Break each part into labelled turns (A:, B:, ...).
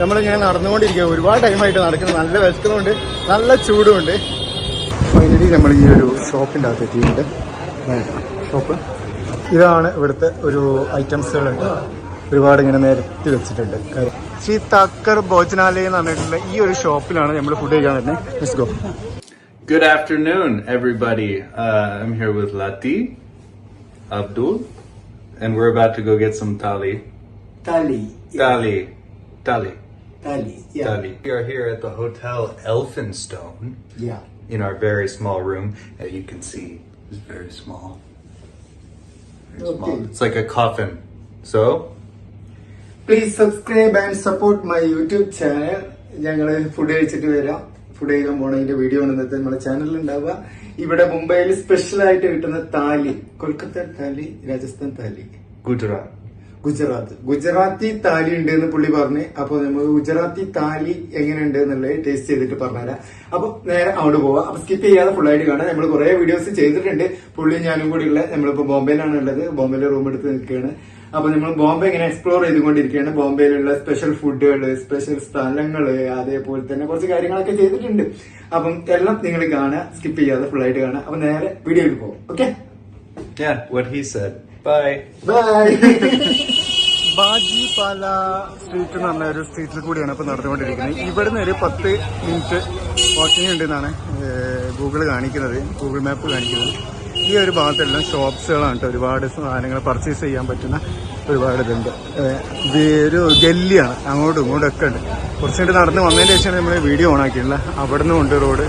A: നമ്മളിങ്ങനെ നടന്നുകൊണ്ടിരിക്കുക. ഒരുപാട് ടൈമായിട്ട് നടക്കുന്നത്. നല്ല വിശക്കുന്നുണ്ട്, നല്ല ചൂടുമുണ്ട്. ഫൈനലി നമ്മൾ ഈ ഒരു ഷോപ്പിൻ്റെ അകത്ത് എത്തിയിട്ടുണ്ട്. ഷോപ്പ് ഇതാണ്. ഇവിടുത്തെ ഒരു ഐറ്റംസുകളുണ്ട്. ഒരുപാട് ഇങ്ങനെ നിരത്തി വെച്ചിട്ടുണ്ട്. ശ്രീ താക്കർ ഭോജനാലയ എന്ന് പറഞ്ഞിട്ടുള്ള ഈ ഒരു ഷോപ്പിലാണ് നമ്മൾ ഫുഡ് കഴിക്കാൻ വരുന്നത്. Let's go.
B: Good afternoon, everybody. I'm here with Lati, Abdul, and we're about to go get some thali.
C: Thaali.
B: Thali. Thali.
C: Thaali. Yeah.
B: Thali. We are here at the Hotel Elphinstone.
C: Yeah.
B: In our very small room. As you can see, it's very small. Very small. It's like a coffin. So,
A: please subscribe and support my YouTube channel. ഞങ്ങള് food കഴിച്ചിട്ട് വരാം. Food കഴിക്കാൻ പോണതിന്റെ video ആണ് ഇന്നത്തെ നമ്മുടെ ചാനലിൽ ഉണ്ടാവുക. ഇവിടെ മുംബൈയിൽ സ്പെഷ്യൽ ആയിട്ട് കിട്ടുന്ന താലി, കൊൽക്കത്ത താലി, രാജസ്ഥാൻ താലി, ഗുജറാത്തി താലി ഉണ്ട് എന്ന് പുള്ളി പറഞ്ഞു. അപ്പൊ നമുക്ക് ഗുജറാത്തി താലി എങ്ങനെയുണ്ട് എന്നുള്ളത് ടേസ്റ്റ് ചെയ്തിട്ട് പറഞ്ഞുതരാം. അപ്പൊ നേരെ അവിടെ പോവാം. അപ്പൊ സ്കിപ്പ് ചെയ്യാതെ ഫുൾ ആയിട്ട് കാണാം. നമ്മൾ കുറെ വീഡിയോസ് ചെയ്തിട്ടുണ്ട്, പുള്ളിയും ഞാനും കൂടി ഉള്ള. നമ്മളിപ്പോ ബോംബെയിലാണ് ഉള്ളത്. ബോംബെയിലെ റൂം എടുത്ത് നിൽക്കുകയാണ്. അപ്പൊ നമ്മൾ ബോംബെ ഇങ്ങനെ എക്സ്പ്ലോർ ചെയ്തുകൊണ്ടിരിക്കുകയാണ്. ബോംബെയിലുള്ള സ്പെഷ്യൽ ഫുഡുകള്, സ്പെഷ്യൽ സ്ഥലങ്ങള്, അതേപോലെ തന്നെ കുറച്ച് കാര്യങ്ങളൊക്കെ ചെയ്തിട്ടുണ്ട്. അപ്പം എല്ലാം നിങ്ങൾ കാണുക, സ്കിപ്പ് ചെയ്യാതെ ഫുൾ ആയിട്ട് കാണുക. അപ്പൊ നേരെ വീഡിയോയിൽ പോകും. Okay,
B: what he said. Bye.
A: ബാജിപാല സ്ട്രീറ്റ് എന്ന് പറഞ്ഞ ഒരു സ്ട്രീറ്റിൽ കൂടിയാണ് ഇപ്പൊ നടന്നുകൊണ്ടിരിക്കുന്നത്. ഇവിടുന്ന് ഒരു 10 മിനിറ്റ് വാക്കിംഗ് ഉണ്ട് എന്നാണ് ഗൂഗിൾ കാണിക്കുന്നത്, ഗൂഗിൾ മാപ്പ് കാണിക്കുന്നത്. ഈ ഒരു ഭാഗത്തെല്ലാം ഷോപ്സുകളാണ് കേട്ടോ. ഒരുപാട് സാധനങ്ങൾ പർച്ചേസ് ചെയ്യാൻ പറ്റുന്ന ഒരുപാട് ഇതുണ്ട്. ഒരു ഗല്ലിയാണ്, അങ്ങോട്ടും ഇങ്ങോട്ടും ഒക്കെ ഉണ്ട്. കുറച്ചുകൂടി നടന്ന് വന്നതിന് ശേഷമാണ് നമ്മൾ വീഡിയോ ഓൺ ആക്കിയിട്ടുള്ളത്. അവിടെ നിന്നും ഉണ്ട് റോഡ്,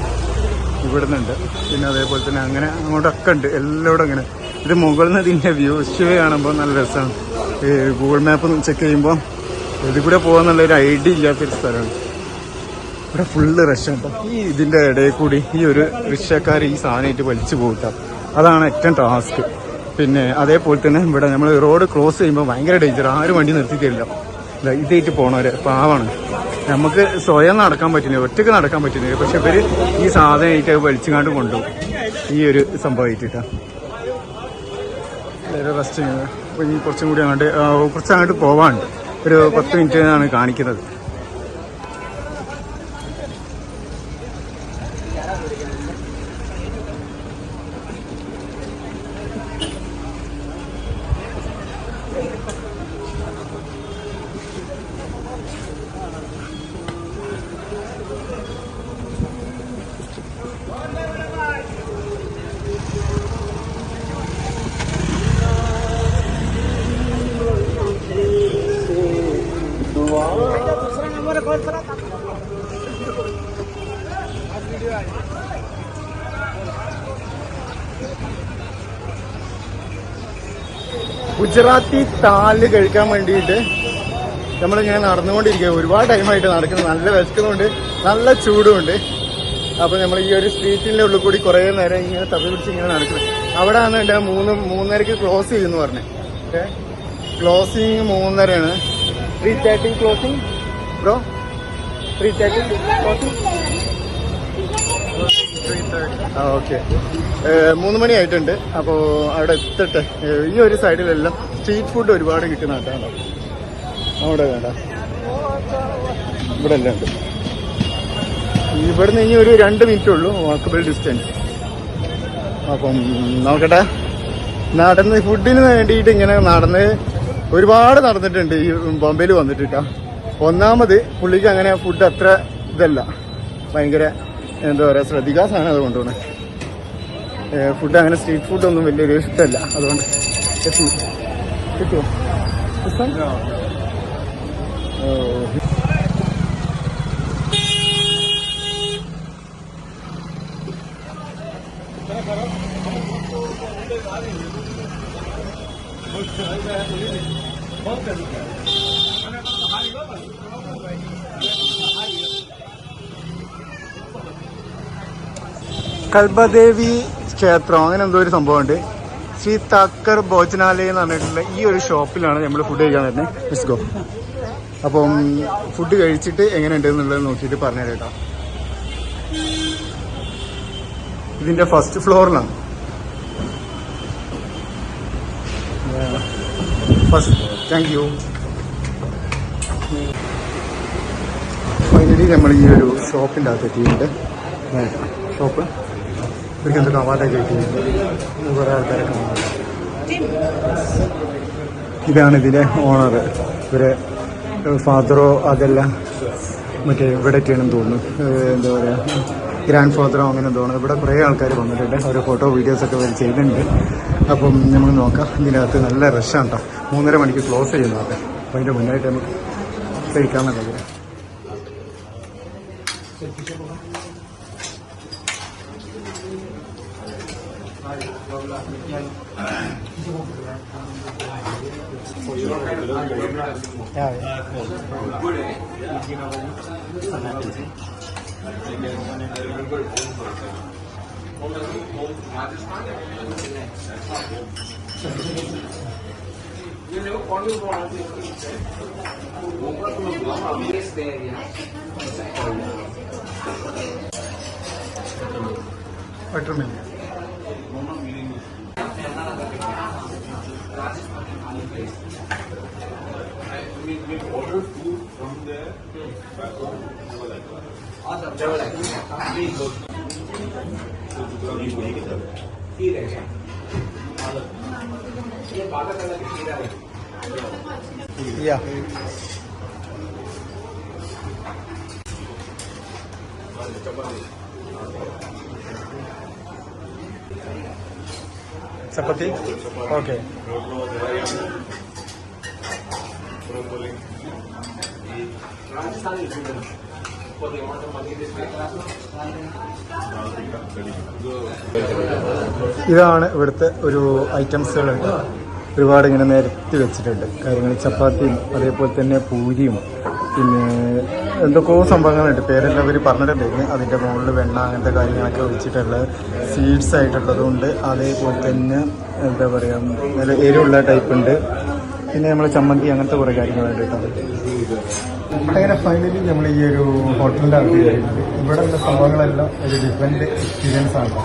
A: ഇവിടുന്നുണ്ട്. പിന്നെ അതേപോലെ തന്നെ അങ്ങനെ അങ്ങോട്ടൊക്കെ ഉണ്ട്. എല്ലായിടും അങ്ങനെ. ഇത് മുകളിൽ നിന്ന് ഇതിൻ്റെ വ്യൂ കാണുമ്പോൾ നല്ല രസമാണ്. ഗൂഗിൾ മാപ്പ് ചെക്ക് ചെയ്യുമ്പോൾ ഇതിൽ കൂടെ പോകാന്നുള്ളൊരു ഐഡിയ ഇല്ലാത്തൊരു സ്ഥലമാണ്. ഇവിടെ ഫുള്ള് റഷ് കേട്ടോ. ഈ ഇതിൻ്റെ ഇടയിൽ കൂടി ഈ ഒരു റിക്ഷക്കാർ ഈ സാധനമായിട്ട് വലിച്ചു പോകട്ടാം. അതാണ് ഏറ്റവും ടാസ്ക്. പിന്നെ അതേപോലെ തന്നെ ഇവിടെ നമ്മൾ റോഡ് ക്രോസ് ചെയ്യുമ്പോൾ ഭയങ്കര ഡേഞ്ചർ. ആരും വണ്ടി നിർത്തി തരില്ല. ഇതായിട്ട് പോണവര് പാവാണ്. നമുക്ക് സ്വയം നടക്കാൻ പറ്റുന്നില്ല, ഒറ്റയ്ക്ക് നടക്കാൻ പറ്റുന്നില്ല. പക്ഷെ ഇവര് ഈ സാധനമായിട്ട് വലിച്ചുകാണ്ട് കൊണ്ടുപോകും. ഈ ഒരു സംഭവമായിട്ടാ റെസ്റ്റ് ചെയ്യുന്നത്. അപ്പോൾ ഇനി കുറച്ചും കൂടി കുറച്ചങ്ങോട്ട് പോവാണ്ട് ഒരു 10 മിനിറ്റിനാണ് കാണിക്കുന്നത്. ഗുജറാത്തി താല് കഴിക്കാൻ വേണ്ടിയിട്ട് നമ്മളിങ്ങനെ നടന്നുകൊണ്ടിരിക്കുക. ഒരുപാട് ടൈമായിട്ട് നടക്കുന്നത്. നല്ല വിശക്കുന്നുണ്ട്, നല്ല ചൂടുമുണ്ട്. അപ്പൊ നമ്മൾ ഈ ഒരു സ്ട്രീറ്റിന്റെ ഉള്ളിൽ കൂടി കുറെ നേരം ഇങ്ങനെ തപ്പി പിടിച്ച് ഇങ്ങനെ നടക്കുന്നത്. അവിടെ വന്നിട്ട് 3:30 ക്ലോസ് ചെയ്യുന്നു പറഞ്ഞു. Okay, closing 3:30 3:30 closing bro. 3:30 closing. Okay, 3 മണി ആയിട്ടുണ്ട്. അപ്പോൾ അവിടെ എത്തട്ടെ. ഈ ഒരു സൈഡിലെല്ലാം സ്ട്രീറ്റ് ഫുഡ് ഒരുപാട് കിട്ടുന്ന കേട്ടോ. അവിടെ വേണ്ട, ഇവിടെ എല്ലാം ഉണ്ട്. ഇവിടുന്ന് ഇനി ഒരു 2 മിനിറ്റ് ഉള്ളൂ വാക്കബിൾ ഡിസ്റ്റൻസ്. അപ്പം നോക്കട്ടെ. നടന്ന് ഫുഡിന് വേണ്ടിയിട്ട് ഇങ്ങനെ നടന്ന് ഒരുപാട് നടന്നിട്ടുണ്ട് ഈ ബോംബെയിൽ വന്നിട്ടാ. ഒന്നാമത് പുള്ളിക്ക് അങ്ങനെ ഫുഡ് അത്ര ഇതല്ല, ഭയങ്കര എന്താ പറയുക, ശ്രദ്ധിക്കാസാണ് അത് കൊണ്ടുപോകണേ. ഫുഡ് അങ്ങനെ സ്ട്രീറ്റ് ഫുഡൊന്നും വലിയൊരു ഇഷ്ടമല്ല. അതുകൊണ്ട് കിട്ടുമോ? കൽബദേവി ക്ഷേത്രം അങ്ങനെ എന്തോ ഒരു സംഭവമുണ്ട്. ശ്രീ താക്കർ ഭോജനാലയ എന്ന് പറഞ്ഞിട്ടുള്ള ഈ ഒരു ഷോപ്പിലാണ് നമ്മൾ ഫുഡ് കഴിക്കാൻ തന്നെ. Let's go. അപ്പം ഫുഡ് കഴിച്ചിട്ട് എങ്ങനെയുണ്ട് എന്നുള്ളത് നോക്കിയിട്ട് പറഞ്ഞു കേട്ടോ. ഇതിന്റെ ഫസ്റ്റ് ഫ്ലോറിലാണ്. First thank you. നമ്മൾ ഈ ഒരു ഷോപ്പിൻ്റെ അകത്ത് എത്തിയിട്ടുണ്ട്. ഷോപ്പ് ഇവർക്ക് എന്തൊക്കെ അവാർഡൊക്കെ കിട്ടിയിട്ടുണ്ട്. കുറേ ആൾക്കാരൊക്കെ കാണുന്നുണ്ട്. ഇതാണ് ഇതിലെ ഓണർ. ഇവരെ ഫാദറോ അതെല്ലാം മറ്റേ ഇവിടെ ചെയ്യണമെന്ന് തോന്നുന്നു. എന്താ പറയുക, ഗ്രാൻഡ് ഫാദറോ അങ്ങനെ തോന്നുന്നു. ഇവിടെ കുറേ ആൾക്കാർ വന്നിട്ടുണ്ട്. ഓരോ ഫോട്ടോ വീഡിയോസൊക്കെ അവർ ചെയ്യുന്നുണ്ട്. അപ്പം നമുക്ക് നോക്കാം. ഇതിനകത്ത് നല്ല റഷാണ് കേട്ടോ. 3:30 മണിക്ക് ക്ലോസ് ചെയ്യുന്നതൊക്കെ. അപ്പം അതിൻ്റെ മുന്നായിട്ട് നമുക്ക് കഴിക്കാമെന്നുള്ളത്. ബട്ടർമിൽക്ക് ചപ്പാത്തി. ഓക്കെ. ഇതാണ് ഇവിടുത്തെ ഒരു ഐറ്റംസുകളുണ്ട്. ഒരുപാട് ഇങ്ങനെ നിരത്തി വെച്ചിട്ടുണ്ട് കാര്യങ്ങൾ. ചപ്പാത്തിയും അതേപോലെ തന്നെ പൂരിയും പിന്നെ എന്തൊക്കെയോ സംഭവങ്ങളുണ്ട്. പേരെല്ലാം അവർ പറഞ്ഞിട്ടുണ്ടായിരുന്നു. അതിൻ്റെ മുകളിൽ വെണ്ണ അങ്ങനത്തെ കാര്യങ്ങളൊക്കെ വെച്ചിട്ടുള്ള സീഡ്സ് ആയിട്ടുള്ളതുകൊണ്ട് അതേപോലെ തന്നെ എന്താ പറയുക നല്ല എരിവുള്ള ടൈപ്പ് ഉണ്ട്. പിന്നെ നമ്മൾ ചമ്മന്തി അങ്ങനത്തെ കുറേ കാര്യങ്ങളുണ്ട് കേട്ടോ. അങ്ങനെ ഫൈനലി നമ്മൾ ഈ ഒരു ഹോട്ടലിൻ്റെ അകത്ത് കയറിയിട്ടുണ്ട്. ഇവിടെ ഉള്ള സംഭവങ്ങളെല്ലാം ഒരു ഡിഫറെൻറ്റ് എക്സ്പീരിയൻസ് ആണ്.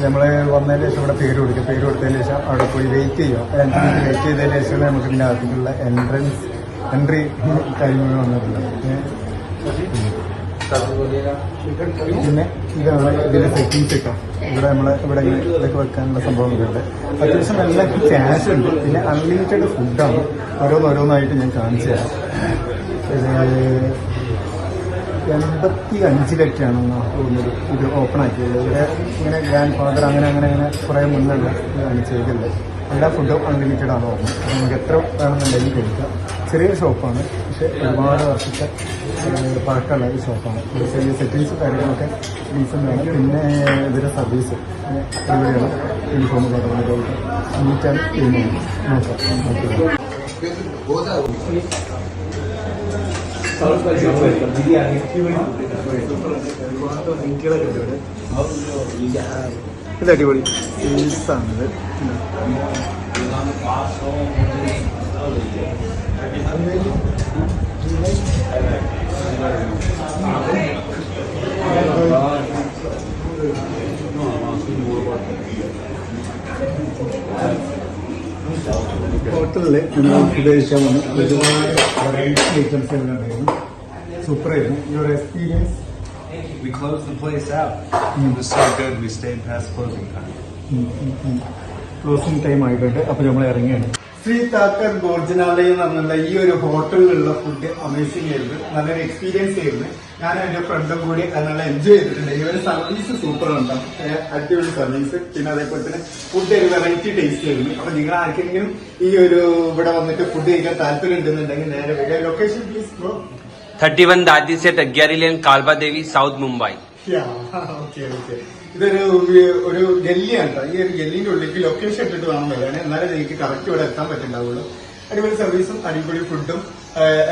A: നമ്മൾ വന്നതിന് ശേഷം ഇവിടെ പേര് കൊടുത്തതിന് ശേഷം അവിടെ പോയി വെയിറ്റ് ചെയ്യാം. വെയിറ്റ് ചെയ്തതിന് ശേഷം നമുക്ക് ഇതിൻ്റെ അകത്തേക്കുള്ള എൻട്രി കാര്യങ്ങൾ വന്നിട്ടുണ്ട്. പിന്നെ ഇതാണ് ഇതിൻ്റെ സെറ്റിങ്സ് ഒക്കെ. ഇവിടെ ഇവിടെ ഇതൊക്കെ വെക്കാനുള്ള സംഭവങ്ങളുണ്ട്. അത്യാവശ്യം നല്ല ക്യാഷ് ഉണ്ട്. പിന്നെ അൺലിമിറ്റഡ് ഫുഡാണ്. ഓരോന്നായിട്ട് ഞാൻ കാണിച്ചു തരാം. 85 തോന്നുന്നത് ഇത് ഓപ്പൺ ആക്കിയത്. ഇവിടെ ഇങ്ങനെ ഗ്രാൻഡ് ഫാദർ അങ്ങനെ കുറേ മുന്നുള്ള ഇതാണ് ചെയ്തത്. എല്ലാ ഫുഡും അൺലിമിറ്റഡ് ആണ് ഓപ്പൺ. നമുക്ക് എത്ര വേണമെന്നുണ്ടെങ്കിൽ കഴിക്കാം. ചെറിയ ഷോപ്പാണ്, പക്ഷെ ഒരുപാട് വർഷത്തെ പഴക്കമുള്ള ഈ ഷോപ്പാണ്. ഇവിടെ ചെറിയ സെറ്റിങ്സും കാര്യങ്ങളൊക്കെ ഡീസൻ്റ് ആണ്. പിന്നെ ഇതിൻ്റെ സർവീസ് ഇവിടെയാണ്. യൂണിഫോം കാര്യങ്ങളൊക്കെ നീറ്റാണ് ചെയ്യുന്നത്. നോക്കാം. ഇത് അടിപൊളി പീസാണിത്. ഹോട്ടലിൽ നമ്മൾ ഫുഡ് കഴിക്കാൻ വന്നു. ഒരുപാട് വെറൈറ്റി ഐറ്റംസ് എല്ലാം ഉണ്ടായിരുന്നു. സൂപ്പറായിരുന്നു. Your experience?
D: We closed the place out. It was so good. We stayed past closing time.
A: Closing time ആയിട്ടുണ്ട്. അപ്പോൾ നമ്മൾ ഇറങ്ങിയാണ്. ശ്രീ താക്കർ ഭോജനാലയം എന്ന് പറഞ്ഞുള്ള ഈ ഒരു ഹോട്ടലിലുള്ള ഫുഡ് അമേസിംഗ് ആയിരുന്നു. നല്ലൊരു എക്സ്പീരിയൻസ് ആയിരുന്നു. ഞാൻ എൻ്റെ ഫ്രണ്ടും കൂടി നല്ല എൻജോയ് ചെയ്തിട്ടുണ്ട്. ഈ ഒരു സർവീസ് സൂപ്പറാണ്. അടിപൊളി സർവീസ്. പിന്നെ അതേപോലെ തന്നെ ഫുഡ് ഒരു വെറൈറ്റി ടേസ്റ്റ് ആയിരുന്നു. അപ്പൊ നിങ്ങൾ ആർക്കെങ്കിലും ഈ ഒരു ഇവിടെ വന്നിട്ട് ഫുഡ് കഴിക്കാൻ താല്പര്യം ഉണ്ടെന്നുണ്ടെങ്കിൽ നേരെ വരിക. Location please bro.
E: 31 दादी से तग्यारी लेन कालबा देवी साउथ मुंबई.
A: ഒരു ഗല്ലിയാണ്. ഈ ഒരു ഗല്ലിന്റെ ഉള്ളിലേക്ക് ലൊക്കേഷൻ ഇട്ടിട്ട് വേണം വരാൻ. എന്നാലേ എനിക്ക് കറക്റ്റ് ഇവിടെ എത്താൻ പറ്റുന്നുണ്ടാവുള്ളൂ. അടിപൊളി സർവീസും അടിപൊളി ഫുഡും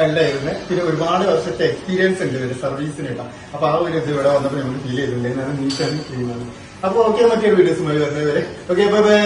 A: എല്ലായിരുന്നു. പിന്നെ ഒരുപാട് വർഷത്തെ എക്സ്പീരിയൻസ് ഉണ്ട് ഒരു സർവീസിന് കേട്ടോ. അപ്പൊ ആ ഒരു ഇത് ഇവിടെ വന്നപ്പോൾ നമുക്ക് ഫീൽ ചെയ്തിട്ടുണ്ട്. ഞാൻ നീറ്റാണ് ചെയ്യുന്നത്. അപ്പൊ ഓക്കെ, മറ്റൊരു വീഡിയോസുമായി വരുന്നവരെ ഓക്കെ, ബൈ ബൈ.